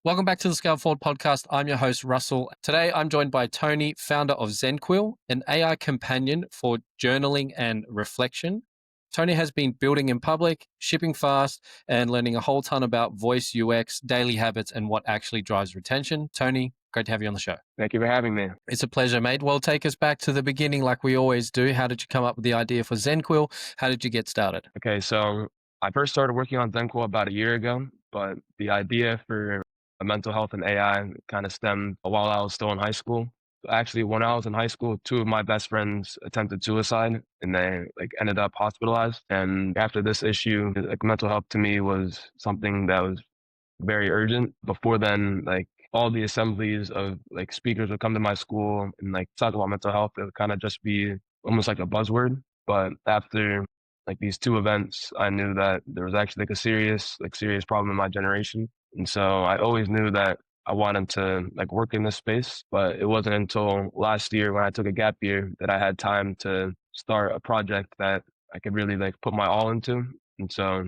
Welcome back to the Scale Forward podcast. I'm your host, Russell. Today, I'm joined by Tony, founder of ZenQuill, an AI companion for journaling and reflection. Tony has been building in public, shipping fast, and learning a whole ton about voice UX, daily habits, and what actually drives retention. Tony, great to have you on the show. Thank you for having me. It's a pleasure, mate. Well, take us back to the beginning like we always do. How did you come up with the idea for ZenQuill? How did you get started? Okay, so I first started working on ZenQuill about a year ago, but the idea for mental health and AI kind of stemmed while I was still in high school. Actually, when I was in high school, two of my best friends attempted suicide and they ended up hospitalized. And after this issue, mental health to me was something that was very urgent. Before then, all the assemblies of speakers would come to my school and talk about mental health. It would kind of just be almost like a buzzword. But after these two events, I knew that there was actually a serious problem in my generation. And so I always knew that I wanted to work in this space, but it wasn't until last year when I took a gap year that I had time to start a project that I could really put my all into. And so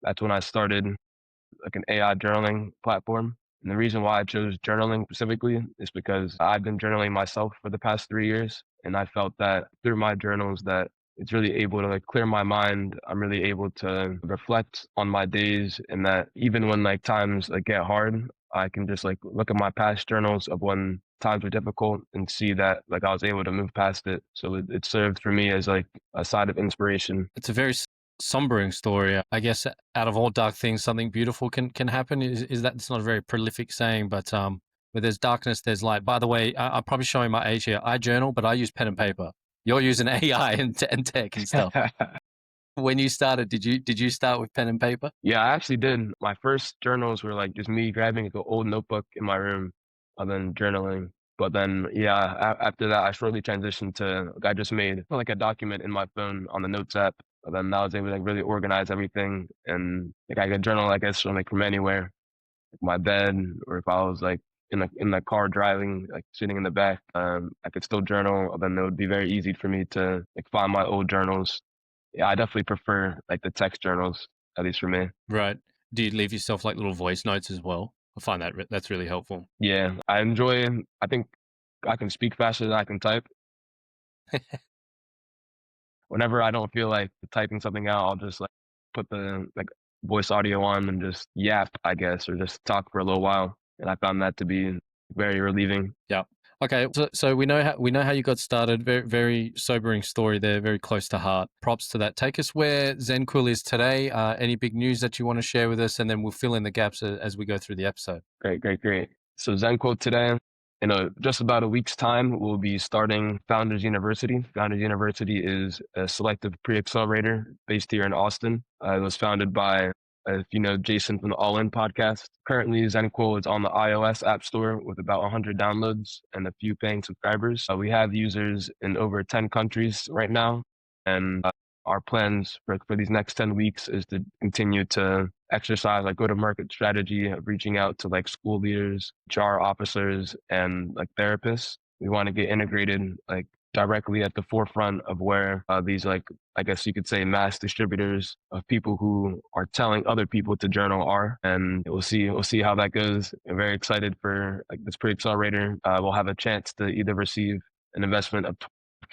that's when I started an AI journaling platform. And the reason why I chose journaling specifically is because I've been journaling myself for the past 3 years. And I felt that through my journals that it's really able to clear my mind. I'm really able to reflect on my days, and that even when times get hard, I can just look at my past journals of when times were difficult and see that I was able to move past it. So it served for me as a side of inspiration. It's a very sombering story. I guess out of all dark things, something beautiful can happen. Is that, it's not a very prolific saying, but where there's darkness, there's light. By the way, I'm probably showing my age here. I journal, but I use pen and paper. You're using AI and tech and stuff. When you started, did you start with pen and paper? Yeah, I actually did. My first journals were just me grabbing an old notebook in my room and then journaling. But then, yeah, after that, I shortly transitioned to I just made a document in my phone on the Notes app. But then I was able to really organize everything, and I could journal, I guess, from anywhere, my bed, or if I was in the car driving, sitting in the back, I could still journal. And then it would be very easy for me to find my old journals. Yeah, I definitely prefer the text journals, at least for me. Right. Do you leave yourself little voice notes as well? I find that that's really helpful. Yeah, I enjoy. I think I can speak faster than I can type. Whenever I don't feel like typing something out, I'll just put the voice audio on and just yap, I guess, or just talk for a little while. And I found that to be very relieving. Yeah. Okay. So we know how you got started. Very, very sobering story there. Very close to heart. Props to that. Take us where ZenQuill is today. Any big news that you want to share with us, and then we'll fill in the gaps as we go through the episode. Great. So ZenQuill today, in just about a week's time, we'll be starting Founders University. Founders University is a selective pre-accelerator based here in Austin. It was founded by, if you know Jason from the All In podcast. Currently, ZenQuill is on the iOS App Store with about 100 downloads and a few paying subscribers. We have users in over 10 countries right now, and our plans for these next 10 weeks is to continue to exercise go-to-market strategy of reaching out to school leaders, HR officers, and therapists. We want to get integrated directly at the forefront of where these I guess you could say mass distributors of people who are telling other people to journal are, and we'll see how that goes. I'm very excited for this pre-accelerator. We'll have a chance to either receive an investment of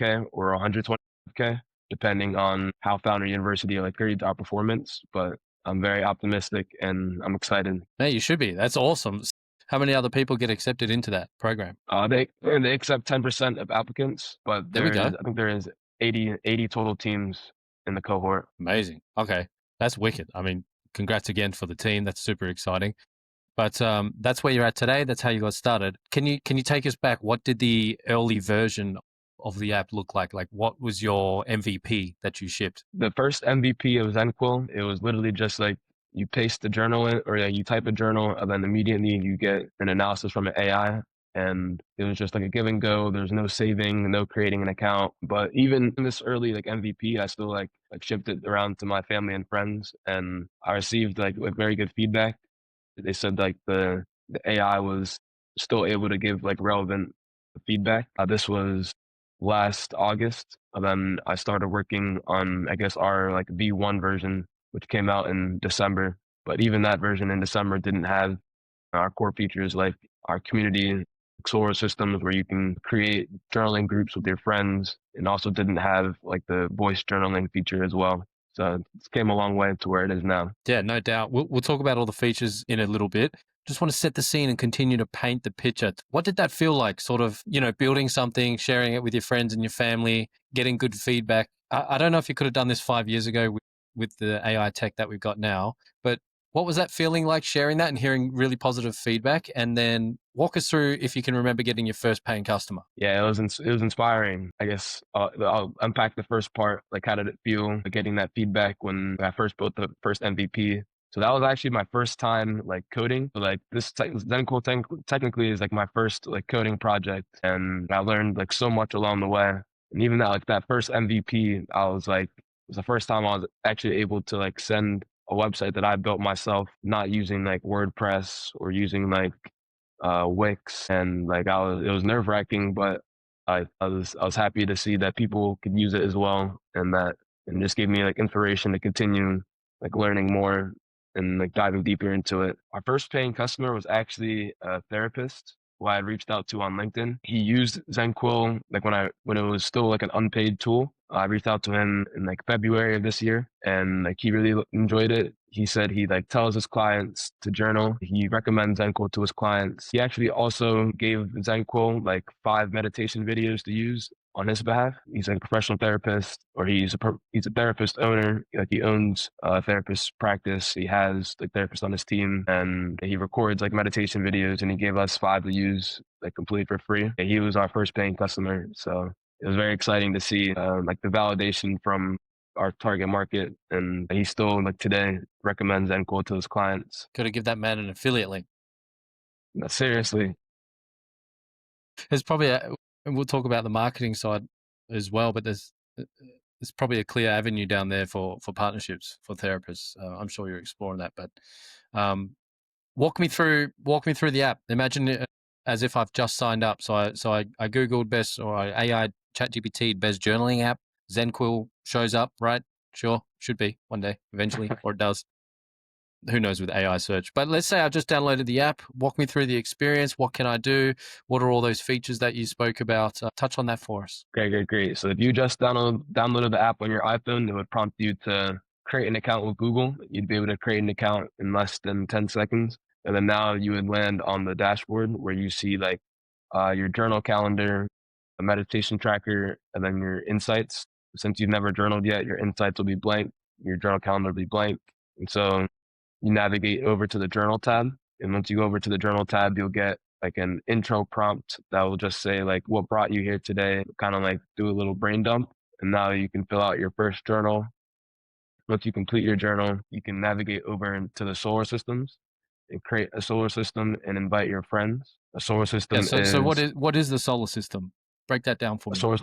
$20K or $120K, depending on how Founder University grades our performance. But I'm very optimistic and I'm excited. Hey, you should be. That's awesome. How many other people get accepted into that program? They accept 10% of applicants, but there we go. I think there is 80 total teams in the cohort. Amazing. Okay. That's wicked. I mean, congrats again for the team. That's super exciting. But that's where you're at today. That's how you got started. Can you take us back? What did the early version of the app look like? What was your MVP that you shipped? The first MVP of ZenQuill, it was literally just you paste the journal in, or you type a journal, and then immediately you get an analysis from an AI. And it was just a give and go. There's no saving, no creating an account. But even in this early MVP, I still shipped it around to my family and friends, and I received very good feedback. They said the AI was still able to give relevant feedback. This was last August, and then I started working on I guess our V1 version, which came out in December. But even that version in December didn't have our core features like our community solar systems where you can create journaling groups with your friends, and also didn't have like the voice journaling feature as well. So it came a long way to where it is now. Yeah, no doubt. We'll talk about all the features in a little bit. Just want to set the scene and continue to paint the picture. What did that feel like? Sort of, building something, sharing it with your friends and your family, getting good feedback. I don't know if you could have done this 5 years ago with the AI tech that we've got now, but what was that feeling like sharing that and hearing really positive feedback? And then walk us through if you can remember getting your first paying customer. Yeah, it was inspiring. I guess I'll unpack the first part. Like, how did it feel getting that feedback when I first built the first MVP? So that was actually my first time like coding. So, like ZenQuill technically is like my first like coding project, and I learned like so much along the way. And even that first MVP, I was like, it was the first time I was actually able to like send a website that I built myself, not using like WordPress or using like Wix, and like it was nerve wracking, but I was happy to see that people could use it as well, and just gave me like inspiration to continue like learning more and like diving deeper into it. Our first paying customer was actually a therapist who I had reached out to on LinkedIn. He used ZenQuill like when it was still like an unpaid tool. I reached out to him in like February of this year, and like he really enjoyed it. He said he like tells his clients to journal. He recommends ZenQuill to his clients. He actually also gave ZenQuill like 5 meditation videos to use on his behalf. He's like a professional therapist, or he's a therapist owner. Like he owns a therapist practice. He has like therapists on his team, and he records like meditation videos. And he gave us 5 to use like completely for free. And he was our first paying customer, so it was very exciting to see like the validation from our target market, and he still like today recommends ZenQuill to his clients. Got to give that man an affiliate link. No, seriously. There's probably and we'll talk about the marketing side as well, but there's probably a clear avenue down there for partnerships for therapists. I'm sure you're exploring that, but um, walk me through the app. Imagine it as if I've just signed up. So I googled best, or I AI ChatGPT best journaling app. ZenQuill shows up, right? Sure, should be one day eventually, or it does. Who knows with AI search. But let's say I've just downloaded the app. Walk me through the experience. What can I do? What are all those features that you spoke about? Touch on that for us. Great. So if you just downloaded the app on your iPhone, it would prompt you to create an account with Google. You'd be able to create an account in less than 10 seconds. And then now you would land on the dashboard where you see like your journal calendar, a meditation tracker, and then your insights. Since you've never journaled yet, your insights will be blank. Your journal calendar will be blank. And so you navigate over to the journal tab. And once you go over to the journal tab, you'll get like an intro prompt that will just say like, what brought you here today? Kind of like do a little brain dump. And now you can fill out your first journal. Once you complete your journal, you can navigate over into the solar systems and create a solar system and invite your friends. A solar Yeah. system So what is the solar system? Break that down for a me. solar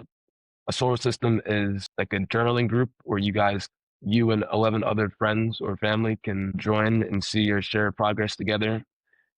a solar system is like a journaling group where you and 11 other friends or family can join and see your shared progress together.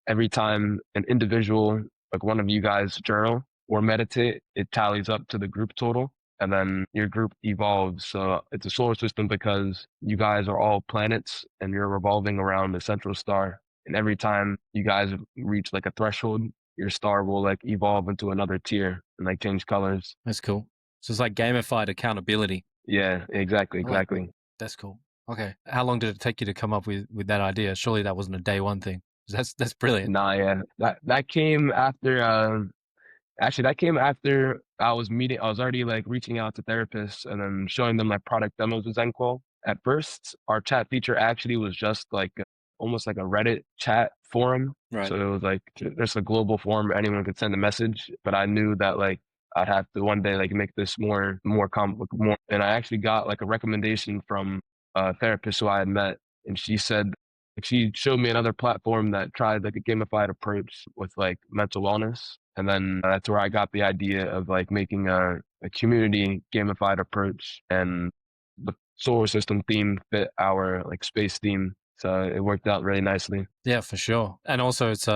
Every time an individual, like one of you guys, journal or meditate, it tallies up to the group total, and then your group evolves. So it's a solar system because you guys are all planets and you're revolving around a central star. And every time you guys reach like a threshold, your star will like evolve into another tier and like change colors. That's cool. So it's like gamified accountability. Yeah, I like that. exactly. That's cool. Okay. How long did it take you to come up with that idea? Surely that wasn't a day one thing. That's brilliant. Nah, yeah, that came after. Actually, that came after I was already like reaching out to therapists and then showing them like product demos with ZenQuill. At first, our chat feature actually was just like almost like a Reddit chat forum. Right. So it was like just a global forum where anyone could send a message. But I knew that like I'd have to one day like make this more. And I actually got like a recommendation from a therapist who I had met, and she said like she showed me another platform that tried like a gamified approach with like mental wellness. And then that's where I got the idea of like making a community gamified approach, and the solar system theme fit our like space theme. So it worked out really nicely. Yeah, for sure. And also it's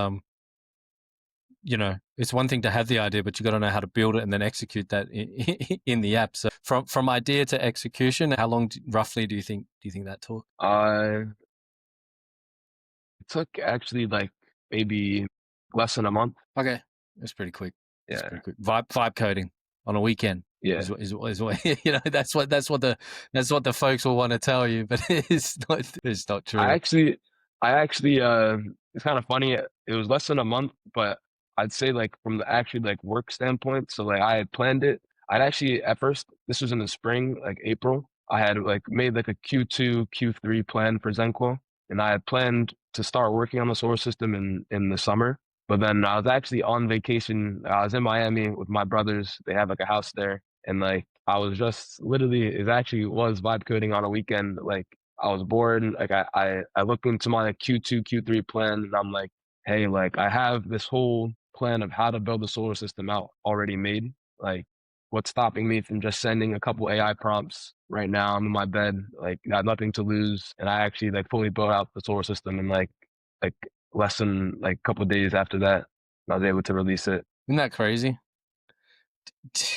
one thing to have the idea, but you got to know how to build it and then execute that in the app. So from idea to execution, how long roughly do you think that took? Uh, it took actually like maybe less than a month. Okay, that's pretty quick. That's Yeah, pretty quick. Vibe coding on a weekend yeah. is what that's what the folks will want to tell you, but it's not I true. actually, I actually, it's kind of funny. It was less than a month, but I'd say like from the actually like work standpoint. So like I had planned it. I'd actually at first, this was in the spring, like April. I had like made like a Q2, Q3 plan for ZenQuill, and I had planned to start working on the solar system in the summer. But then I was actually on vacation. I was in Miami with my brothers. They have like a house there, and like I was just literally, it actually was vibe coding on a weekend. Like I was bored. Like I looked into my like, Q2, Q3 plan, and I'm like, hey, like I have this whole plan of how to build the solar system out already made. Like, what's stopping me from just sending a couple AI prompts right now? I'm in my bed, like got nothing to lose, and I actually like fully built out the solar system in like less than like a couple of days after that. I was able to release it. Isn't that crazy?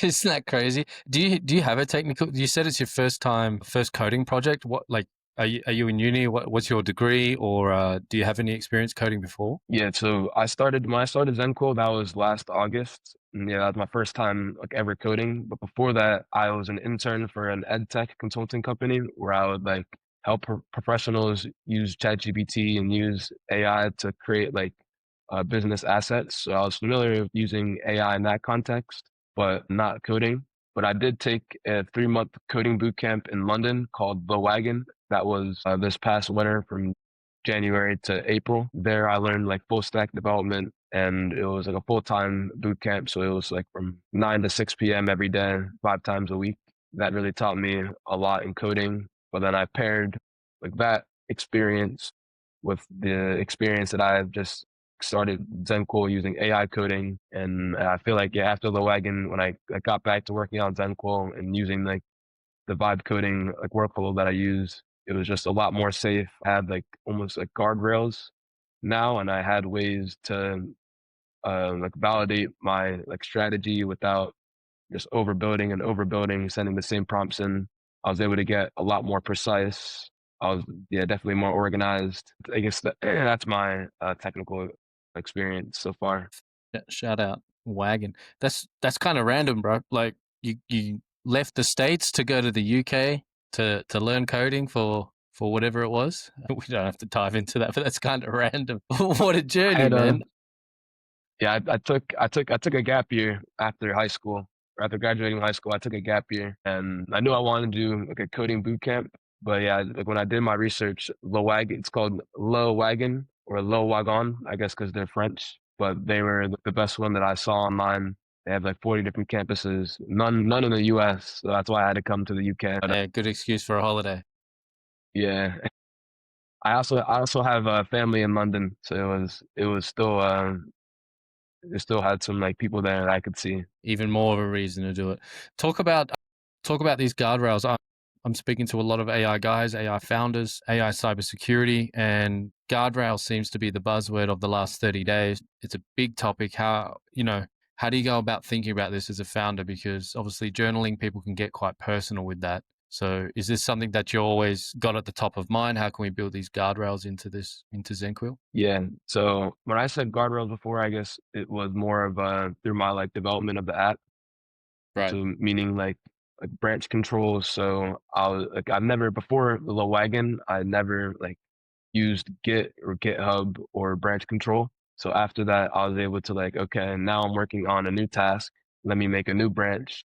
Isn't that crazy? Do you have a technical? You said it's your first coding project. What like are you in uni? What's your degree, or do you have any experience coding before? Yeah, so I started when I started ZenQuill, that was last August. And yeah, that was my first time like ever coding. But before that, I was an intern for an ed tech consulting company where I would like help professionals use ChatGPT and use AI to create like business assets. So I was familiar with using AI in that context, but not coding. But I did take a 3 month coding boot camp in London called The Wagon. That was this past winter from January to April. There, I learned like full stack development, and it was like a full time boot camp. So it was like from 9 to 6 p.m. every day, 5 times a week. That really taught me a lot in coding. But then I paired like that experience with the experience that I've just started ZenQuill using AI coding. And I feel like, yeah, after the wagon, when I got back to working on ZenQuill and using like the vibe coding like workflow that I use, it was just a lot more safe. I had like almost like guardrails now, and I had ways to like validate my like strategy without just overbuilding and overbuilding, sending the same prompts in. I was able to get a lot more precise. I was, yeah, definitely more organized. I guess that's my technical experience so far. Yeah, shout out wagon. That's kind of random, bro. Like you left the States to go to the UK to learn coding for whatever it was. We don't have to dive into that, but that's kind of random. What a I journey, had man. Yeah, I took a gap year after high school. Or after graduating high school, I took a gap year, and I knew I wanted to do like a coding boot camp. But yeah, like when I did my research, Low Wagon, it's called Low Wagon or Low Wagon, I guess because they're French. But they were the best one that I saw online. They have like 40 different campuses, none in the US. So that's why I had to come to the UK. But Yeah, good excuse for a holiday. yeah, I also have a family in London, so it was still it still had some like people there that I could see. Even more of a reason to do it. Talk about talk about these guardrails. I'm speaking to a lot of AI guys, AI founders, AI cybersecurity, and guardrail seems to be the buzzword of the last 30 days. It's a big topic. How do you go about thinking about this as a founder? Because obviously journaling, people can get quite personal with that. So is this something that you always got at the top of mind? How can we build these guardrails into ZenQuill? Yeah. So when I said guardrails before, I guess it was more of through my like development of the app. Right. So meaning like branch controls. So I've never before the low wagon, I never like used Git or GitHub or branch control. So after that, I was able to like, okay, now I'm working on a new task. Let me make a new branch.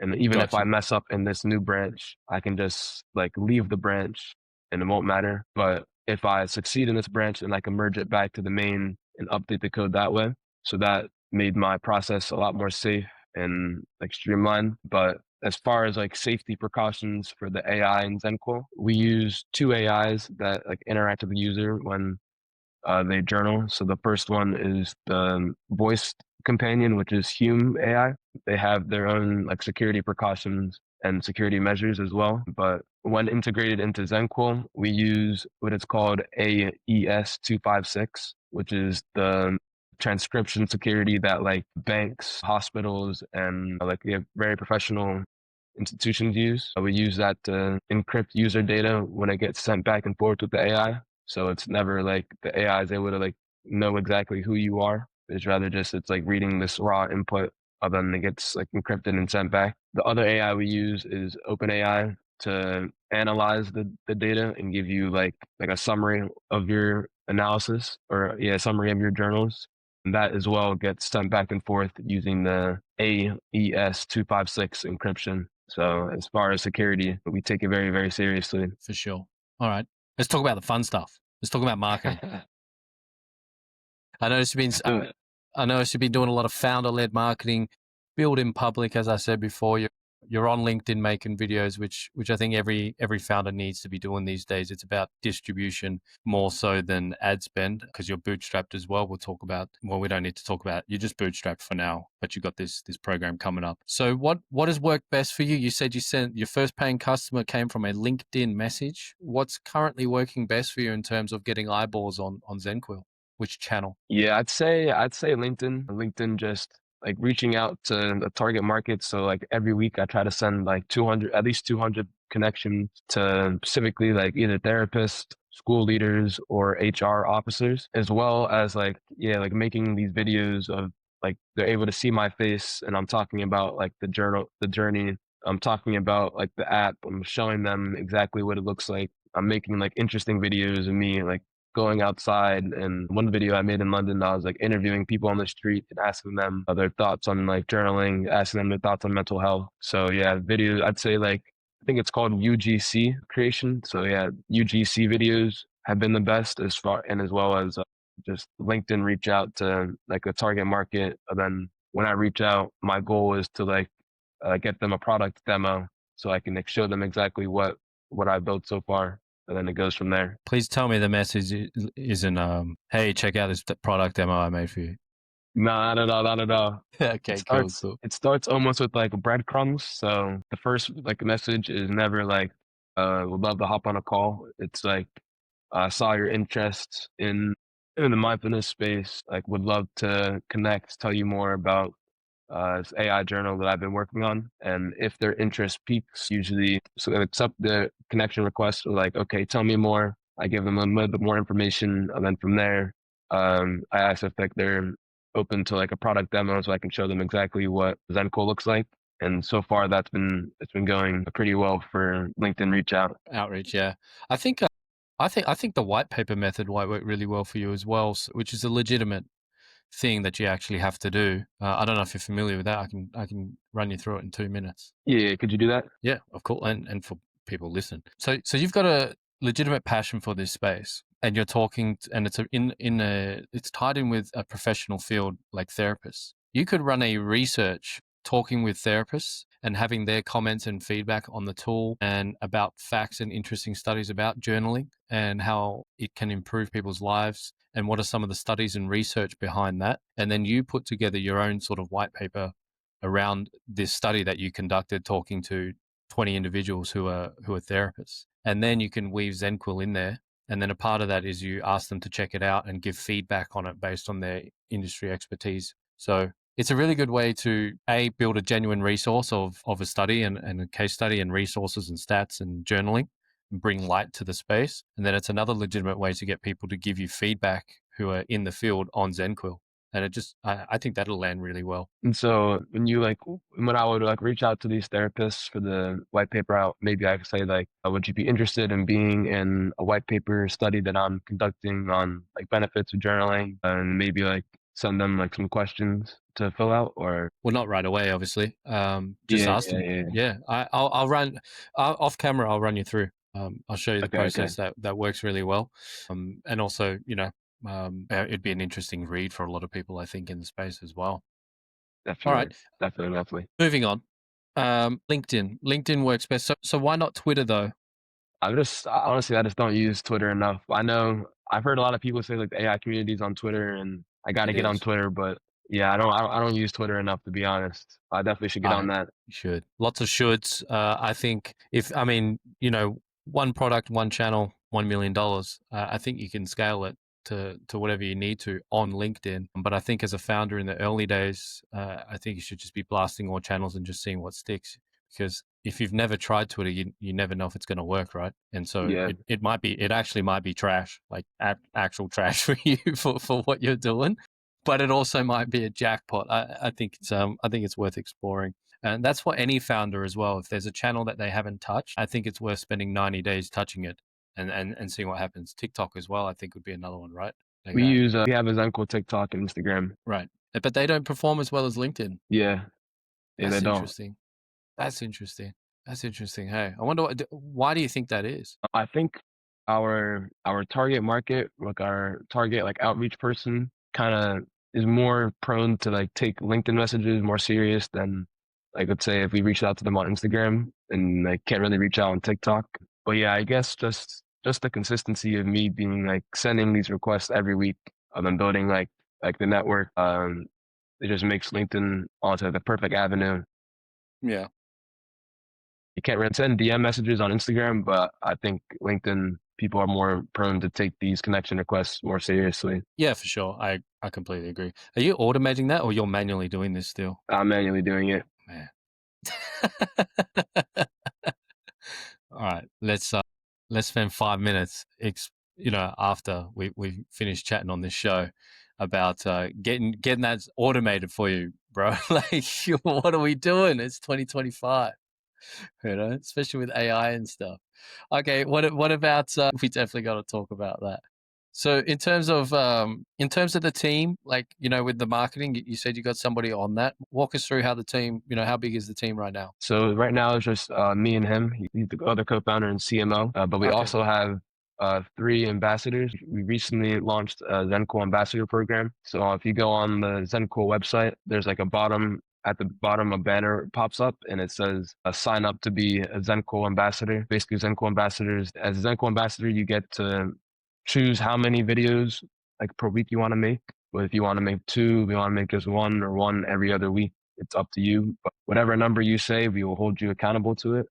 And even if I Gotcha. mess up in this new branch, I can just like leave the branch and it won't matter. But if I succeed in this branch, then I can merge it back to the main and update the code that way. So that made my process a lot more safe and like streamlined. But as far as like safety precautions for the AI in ZenQuill, we use two AIs that like interact with the user when they journal. So the first one is the voice companion, which is Hume AI. They have their own like security precautions and security measures as well. But when integrated into ZenQuill, we use what is called AES 256, which is the transcription security that like banks, hospitals, and like they have very professional institutions use. We use that to encrypt user data when it gets sent back and forth with the AI. So it's never like the AI is able to like know exactly who you are. It's rather just it's like reading this raw input, then it gets like encrypted and sent back. The other AI we use is OpenAI to analyze the data and give you like a summary of your analysis, or yeah, summary of your journals. And that as well gets sent back and forth using the AES-256 encryption. So as far as security, we take it very, very seriously. For sure. All right. Let's talk about the fun stuff. Let's talk about marketing. I noticed you've been Do it. I noticed you've been doing a lot of founder-led marketing, build in public, as I said before. You're on LinkedIn making videos, which I think every founder needs to be doing these days. It's about distribution more so than ad spend, because you're bootstrapped as well. We'll talk about, well, we don't need to talk about, you're just bootstrapped for now, but you've got this program coming up. So what has worked best for you? You said you sent your first paying customer came from a LinkedIn message. What's currently working best for you in terms of getting eyeballs on ZenQuill? Which channel? Yeah, I'd say LinkedIn. LinkedIn just like reaching out to the target market. So like every week I try to send like 200, at least 200 connections to specifically like either therapists, school leaders, or HR officers, as well as like, yeah, like making these videos of like they're able to see my face and I'm talking about like the journey. I'm talking about like the app. I'm showing them exactly what it looks like. I'm making like interesting videos of me like going outside. And one video I made in London, I was like interviewing people on the street and asking them their thoughts on like journaling, asking them their thoughts on mental health. So yeah, videos, I'd say like, I think it's called UGC creation. So yeah, UGC videos have been the best as far, and as well as just LinkedIn reach out to like a target market. And then when I reach out, my goal is to like get them a product demo so I can like, show them exactly what I built so far, and then it goes from there. Please tell me the message isn't, hey, check out this product demo I made for you. No, not at all, not at all. It Okay, cool, starts cool. it starts almost with like breadcrumbs. So the first like message is never like would love to hop on a call. It's like I saw your interest in the mindfulness space, like would love to connect, tell you more about this AI journal that I've been working on. And if their interest peaks, usually so they accept the connection request, or like, okay, tell me more. I give them a little bit more information, and then from there, I ask if like they're open to like a product demo, so I can show them exactly what ZenQuill looks like. And so far, it's been going pretty well for LinkedIn reach out. Outreach, yeah. I think, I think the white paper method might work really well for you as well, which is a legitimate thing that you actually have to do. I don't know if you're familiar with that. I can run you through it in 2 minutes. Yeah, could you do that? Yeah, of course, and for people listen. So you've got a legitimate passion for this space, and you're talking, and it's it's tied in with a professional field like therapists. You could run a research talking with therapists and having their comments and feedback on the tool and about facts and interesting studies about journaling and how it can improve people's lives and what are some of the studies and research behind that. And then you put together your own sort of white paper around this study that you conducted, talking to 20 individuals who are therapists. And then you can weave ZenQuill in there. And then a part of that is you ask them to check it out and give feedback on it based on their industry expertise. So it's a really good way to build a genuine resource of a study and a case study and resources and stats and journaling, and bring light to the space. And then it's another legitimate way to get people to give you feedback who are in the field on ZenQuill. And it just, I think that'll land really well. And so when I would like reach out to these therapists for the white paper out, maybe I could say like, would you be interested in being in a white paper study that I'm conducting on like benefits of journaling, and maybe like send them like some questions to fill out, or Well, not right away, obviously. Just yeah, ask yeah, them. yeah. Yeah, I'll run off camera. I'll run you through. I'll show you the Okay, okay. process that works really well. And also, it'd be an interesting read for a lot of people, I think, in the space as well. All right, Definitely. Definitely, definitely. moving on. LinkedIn. LinkedIn works best. So why not Twitter though? Honestly, I just don't use Twitter enough. I know I've heard a lot of people say like the AI communities on Twitter, and I got to It get on is. Twitter, but yeah, I don't use Twitter enough to be honest. I definitely should get on I that. should. Lots of shoulds. I think one product, one channel, $1 million. I think you can scale it to whatever you need to on LinkedIn. But I think as a founder in the early days, I think you should just be blasting all channels and just seeing what sticks. because if you've never tried Twitter, you never know if it's going to work, right? And so Yeah. it actually might be trash, like actual trash for you for what you're doing, but it also might be a jackpot. I think it's worth exploring. And that's for any founder as well. If there's a channel that they haven't touched, I think it's worth spending 90 days touching it and seeing what happens. TikTok as well, I think would be another one, right? Like We that. use, we have a ZenQuill TikTok and Instagram. Right. But they don't perform as well as LinkedIn. Yeah. Yeah, they That's don't. interesting. That's interesting. That's interesting. Hey, I wonder why do you think that is? I think our target market, like our target like outreach person kind of is more prone to like take LinkedIn messages more serious than like let's say if we reach out to them on Instagram and like can't really reach out on TikTok. But yeah, I guess just the consistency of me being like sending these requests every week of them building like the network, it just makes LinkedIn onto the perfect avenue. Yeah. You can't really send DM messages on Instagram, but I think LinkedIn people are more prone to take these connection requests more seriously. Yeah, for sure. I completely agree. Are you automating that or you're manually doing this still? I'm manually doing it. Man. All right, let's spend 5 minutes, after we finish chatting on this show about getting that automated for you, bro. Like, what are we doing? It's 2025, especially with AI and stuff. Okay, what about? We definitely got to talk about that. So in terms of the team, like with the marketing, you said you got somebody on that. Walk us through how the team, how big is the team right now? So right now it's just me and him. He's the other co-founder and CMO. But we Okay. also have three ambassadors. We recently launched a ZenQuill ambassador program. So if you go on the ZenQuill website, there's like at the bottom a banner pops up and it says sign up to be a ZenQuill ambassador. Basically, ZenQuill ambassadors. As a ZenQuill ambassador, you get to choose how many videos like per week you want to make. But if you want to make two, we want to make just one or one every other week. It's up to you. But whatever number you say, we will hold you accountable to it.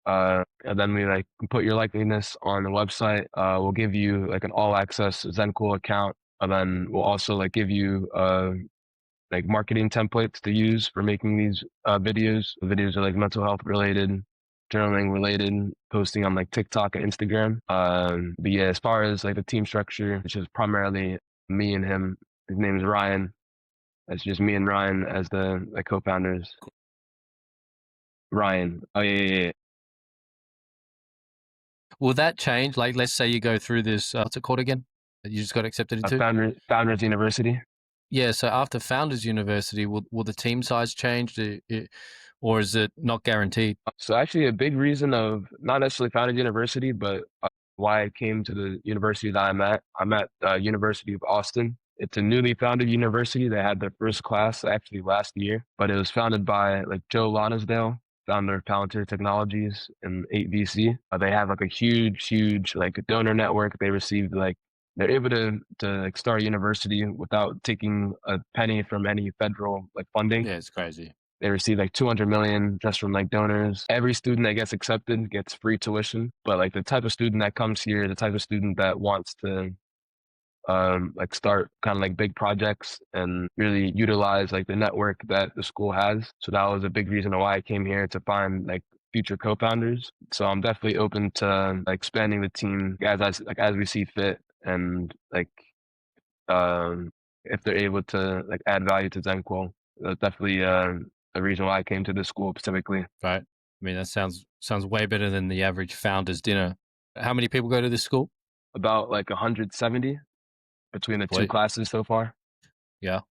And then we like put your likeliness on the website. We'll give you like an all access ZenQuill account. And then we'll also like give you like marketing templates to use for making these videos. The videos are like mental health related, journaling related, posting on like TikTok and Instagram. But yeah, as far as like the team structure, which is primarily me and him, his name is Ryan. It's just me and Ryan as the like co-founders. Ryan. Oh yeah. Will that change? Like, let's say you go through this, what's it called again? That you just got accepted into? Founders University. Yeah. So after Founders University, will the team size change, or is it not guaranteed? So actually, a big reason of not necessarily Founders University, but why I came to the university that I'm at University of Austin. It's a newly founded university. They had their first class actually last year, but it was founded by like Joe Lonisdale, founder of Palantir Technologies and 8VC. They have like a huge like donor network. They received like they're able to like start a university without taking a penny from any federal like funding. Yeah, it's crazy. They receive like 200 million just from like donors. Every student that gets accepted gets free tuition. But like the type of student that comes here, the type of student that wants to like start kind of like big projects and really utilize like the network that the school has. So that was a big reason why I came here to find like future co-founders. So I'm definitely open to like expanding the team as we see fit and like if they're able to like add value to ZenQuill. That's definitely the reason why I came to this school specifically. Right. I mean, that sounds way better than the average founders dinner. How many people go to this school? About like 170 between the two Sweet. classes so far. Yeah.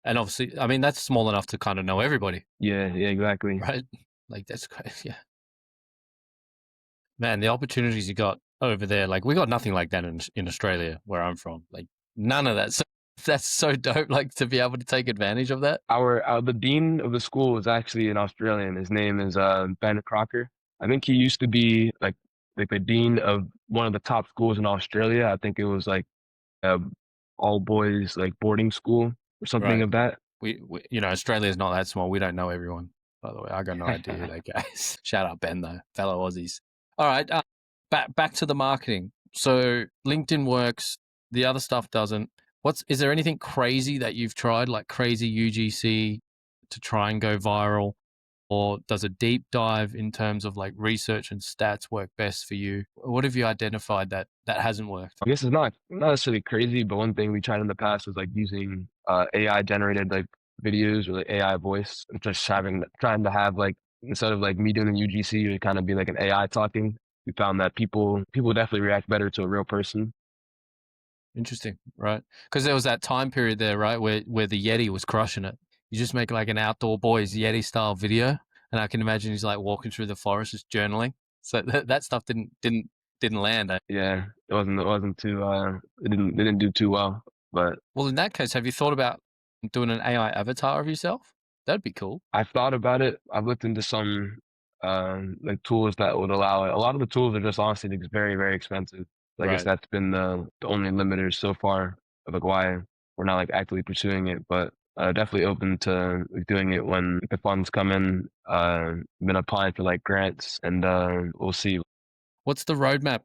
And obviously, I mean, that's small enough to kind of know everybody, Yeah, exactly. right? Like, that's great. Yeah. Man, the opportunities you got over there, like, we got nothing like that in Australia, where I'm from. Like, none of that. So, that's so dope, like, to be able to take advantage of that. Our the dean of the school is actually an Australian. His name is Ben Crocker. I think he used to be like the dean of one of the top schools in Australia. I think it was like a all boys like boarding school or something Right. of that. We Australia is not that small. We don't know everyone, by the way. I got no idea who that guy is. Shout out Ben, though, fellow Aussies. All right, back to the marketing. So LinkedIn works, the other stuff doesn't. Is there anything crazy that you've tried, like crazy UGC, to try and go viral? or does a deep dive in terms of like research and stats work best for you? What have you identified that hasn't worked? I guess it's not necessarily crazy, but one thing we tried in the past was like using AI generated like videos or like AI voice, and just trying to have like instead of like me doing the UGC, it would kind of be like an AI talking. We found that people definitely react better to a real person. Interesting, right? Because there was that time period there, right, where the Yeti was crushing it. You just make like an outdoor boys Yeti style video, and I can imagine he's like walking through the forest just journaling. So that stuff didn't land. Eh? Yeah, it wasn't too it didn't do too well, but Well, in that case, have you thought about doing an AI avatar of yourself? That'd be cool. I've thought about it. I've looked into some like tools that would allow it. A lot of the tools are just honestly like, very, very expensive. So I guess Right. that's been the only limiter so far of like why we're not like actively pursuing it. But definitely open to like, doing it when the funds come in. Been applying for like grants, and we'll see. What's the roadmap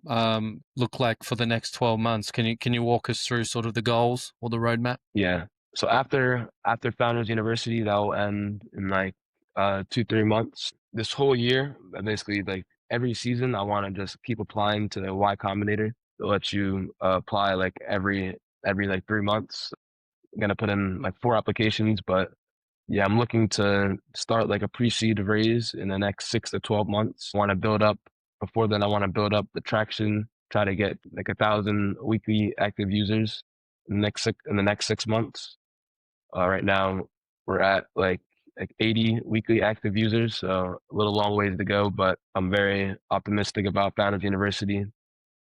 look like for the next 12 months? Can you walk us through sort of the goals or the roadmap? Yeah. So after Founders University, that will end in like 2-3 months. This whole year, basically like every season, I want to just keep applying to the Y Combinator. They'll let you apply like every like 3 months. I'm gonna put in like 4 applications, but yeah, I'm looking to start like a pre-seed raise in the next 6 to 12 months. I want to build up before then. I want to build up the traction, try to get like 1,000 weekly active users in the next 6 months. Right now we're at like 80 weekly active users, so a little long ways to go, but I'm very optimistic about Founders University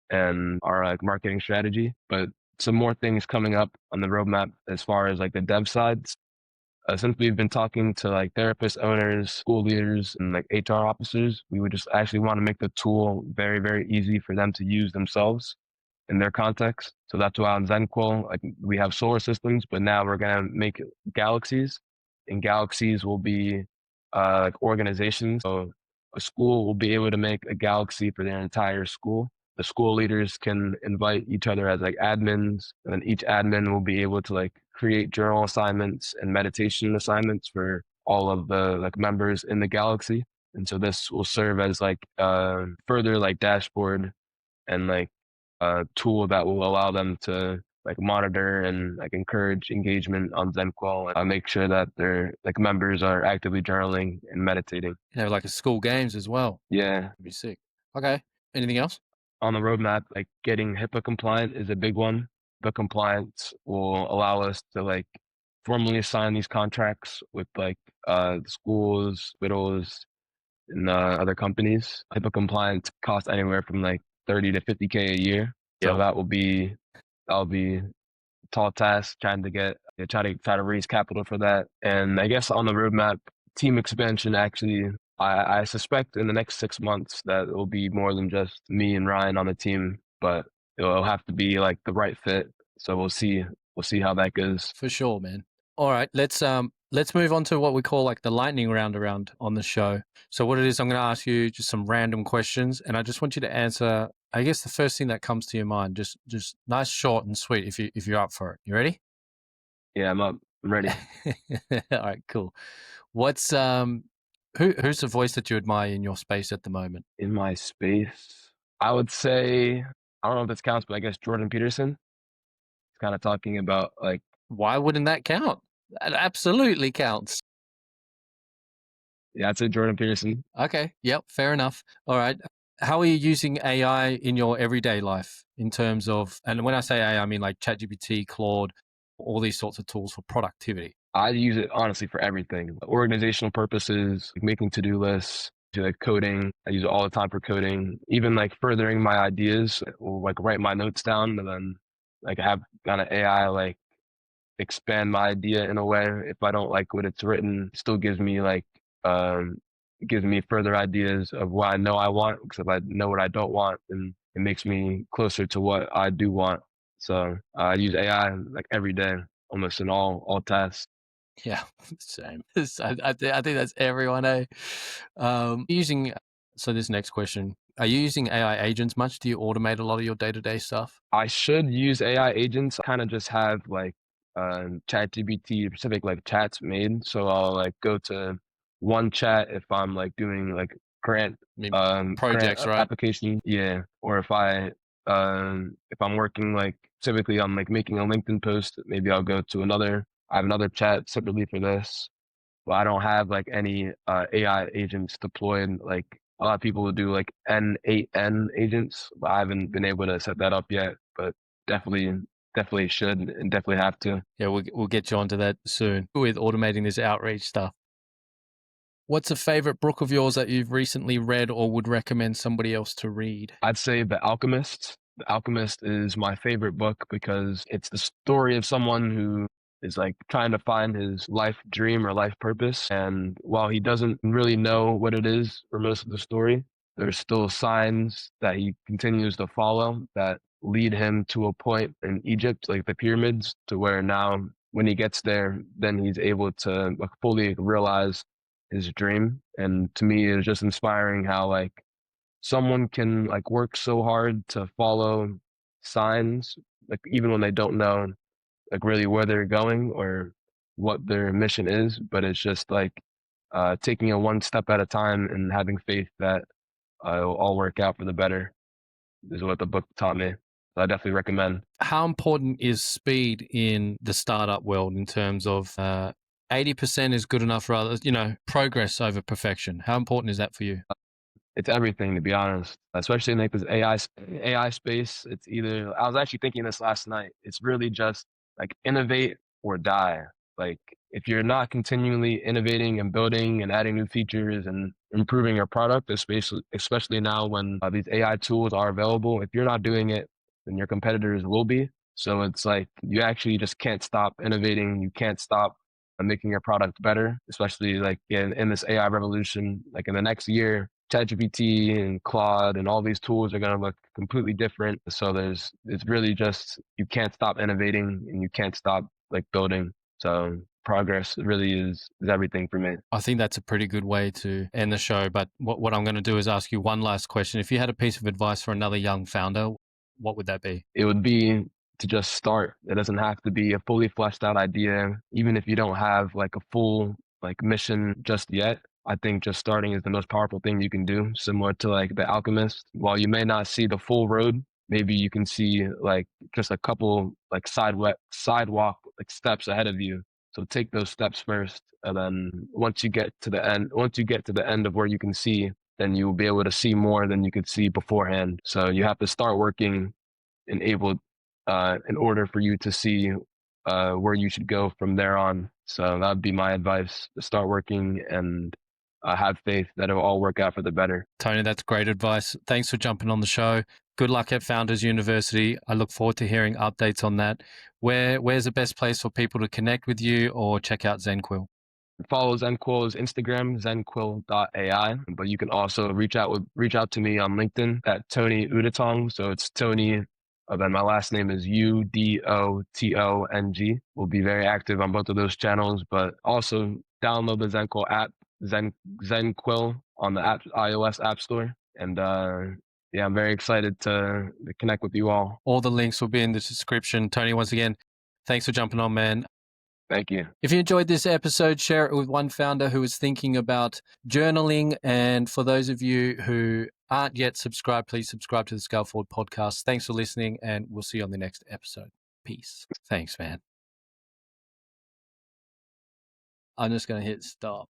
and our like marketing strategy. But some more things coming up on the roadmap as far as like the dev side. Since we've been talking to like therapist owners, school leaders, and like HR officers, we would just actually want to make the tool very, very easy for them to use themselves in their context. So that's why on ZenQuill, like we have solar systems, but now we're gonna make galaxies, and galaxies will be like organizations. So a school will be able to make a galaxy for their entire school. The school leaders can invite each other as like admins, and then each admin will be able to like create journal assignments and meditation assignments for all of the like members in the galaxy. And so this will serve as like further like dashboard and like a tool that will allow them to like monitor and like encourage engagement on ZenQuill and make sure that their like members are actively journaling and meditating. You know, like a school games as well. Yeah. That'd be sick. Okay. Anything else? On the roadmap, like getting HIPAA compliant is a big one. The compliance will allow us to like formally sign these contracts with like schools, widows, and other companies. HIPAA compliance costs anywhere from like 30 to 50K a year. So Yep. that'll be a tall task try to raise capital for that. And I guess on the roadmap, team expansion actually I suspect in the next 6 months that it will be more than just me and Ryan on the team, but it'll have to be like the right fit. So we'll see how that goes. For sure, man. All right, let's move on to what we call like the lightning round around on the show. So what it is, I'm going to ask you just some random questions, and I just want you to answer. I guess the first thing that comes to your mind, just nice, short, and sweet. If you're up for it, you ready? Yeah, I'm up. I'm ready. All right, cool. What's who's the voice that you admire in your space at the moment? In my space, I would say I don't know if this counts, but I guess Jordan Peterson. He's kind of talking about like Why wouldn't that count? That absolutely counts. yeah, I'd say Jordan Peterson. Okay. Yep. Fair enough. All right. How are you using AI in your everyday life in terms of, and when I say AI, I mean like ChatGPT, Claude, all these sorts of tools for productivity? I use it honestly for everything. Organizational purposes, like making to-do lists, to like coding. I use it all the time for coding. Even like furthering my ideas, or like write my notes down and then like have kind of AI like expand my idea in a way. If I don't like what it's written, it still um gives me further ideas of what I know I want. Because if I know what I don't want, then it makes me closer to what I do want. So I use AI like every day, almost in all tasks. Yeah, same. I think that's everyone, eh? Using, so this next question, are you using AI agents much? Do you automate a lot of your day-to-day stuff? I should use AI agents. Kind of just have like ChatGPT specific like chats made. So I'll like go to one chat if I'm like doing like grant I mean, projects, right? application, yeah. Or if I'm working like typically I'm like making a LinkedIn post, maybe I'll go to another. I have another chat separately for this, but I don't have like any AI agents deployed. Like a lot of people will do like N8N agents, but I haven't been able to set that up yet. But definitely should and definitely have to. Yeah, we'll get you onto that soon with automating this outreach stuff. What's a favorite book of yours that you've recently read or would recommend somebody else to read? I'd say The Alchemist. The Alchemist is my favorite book because it's the story of someone who is like trying to find his life dream or life purpose. And while he doesn't really know what it is for most of the story, there's still signs that he continues to follow that lead him to a point in Egypt, like the pyramids, to where now when he gets there, then he's able to like fully realize his dream. And to me, it's just inspiring how like someone can like work so hard to follow signs, like even when they don't know like really where they're going or what their mission is, but it's just like taking it one step at a time and having faith that it'll all work out for the better is what the book taught me. So I definitely recommend. How important is speed in the startup world in terms of 80% is good enough rather, progress over perfection? How important is that for you? It's everything, to be honest, especially in like this AI space. It's either, I was actually thinking this last night. It's really just like innovate or die. Like if you're not continually innovating and building and adding new features and improving your product, especially now when these AI tools are available, if you're not doing it, then your competitors will be. So it's like you actually just can't stop innovating. You can't stop making your product better, especially like in this AI revolution. Like in the next year, ChatGPT and Claude and all these tools are going to look completely different. So it's really just, you can't stop innovating and you can't stop like building. So progress really is everything for me. I think that's a pretty good way to end the show. But what I'm going to do is ask you one last question. If you had a piece of advice for another young founder, what would that be? It would be to just start. It doesn't have to be a fully fleshed out idea, even if you don't have like a full like mission just yet. I think just starting is the most powerful thing you can do, similar to like The Alchemist. While you may not see the full road, maybe you can see like just a couple like sidewalk like steps ahead of you. So take those steps first, and then once you get to the end of where you can see, then you will be able to see more than you could see beforehand. So you have to start working and able in order for you to see where you should go from there on. So that would be my advice: to start working and have faith that it will all work out for the better. Tony, that's great advice. Thanks for jumping on the show. Good luck at Founders University. I look forward to hearing updates on that. Where's the best place for people to connect with you or check out ZenQuill? Follow ZenQuill's Instagram, zenquill.ai, but you can also reach out to me on LinkedIn at Tony Udotong. So it's Tony, then my last name is Udotong. We'll be very active on both of those channels, but also download the ZenQuill app, ZenQuill on the iOS App Store. And yeah, I'm very excited to connect with you all. All the links will be in the description. Tony, once again, thanks for jumping on, man. Thank you. If you enjoyed this episode, share it with one founder who is thinking about journaling. And for those of you who aren't yet subscribed, please subscribe to the Scale Forward podcast. Thanks for listening, and we'll see you on the next episode. Peace. Thanks, man. I'm just going to hit stop.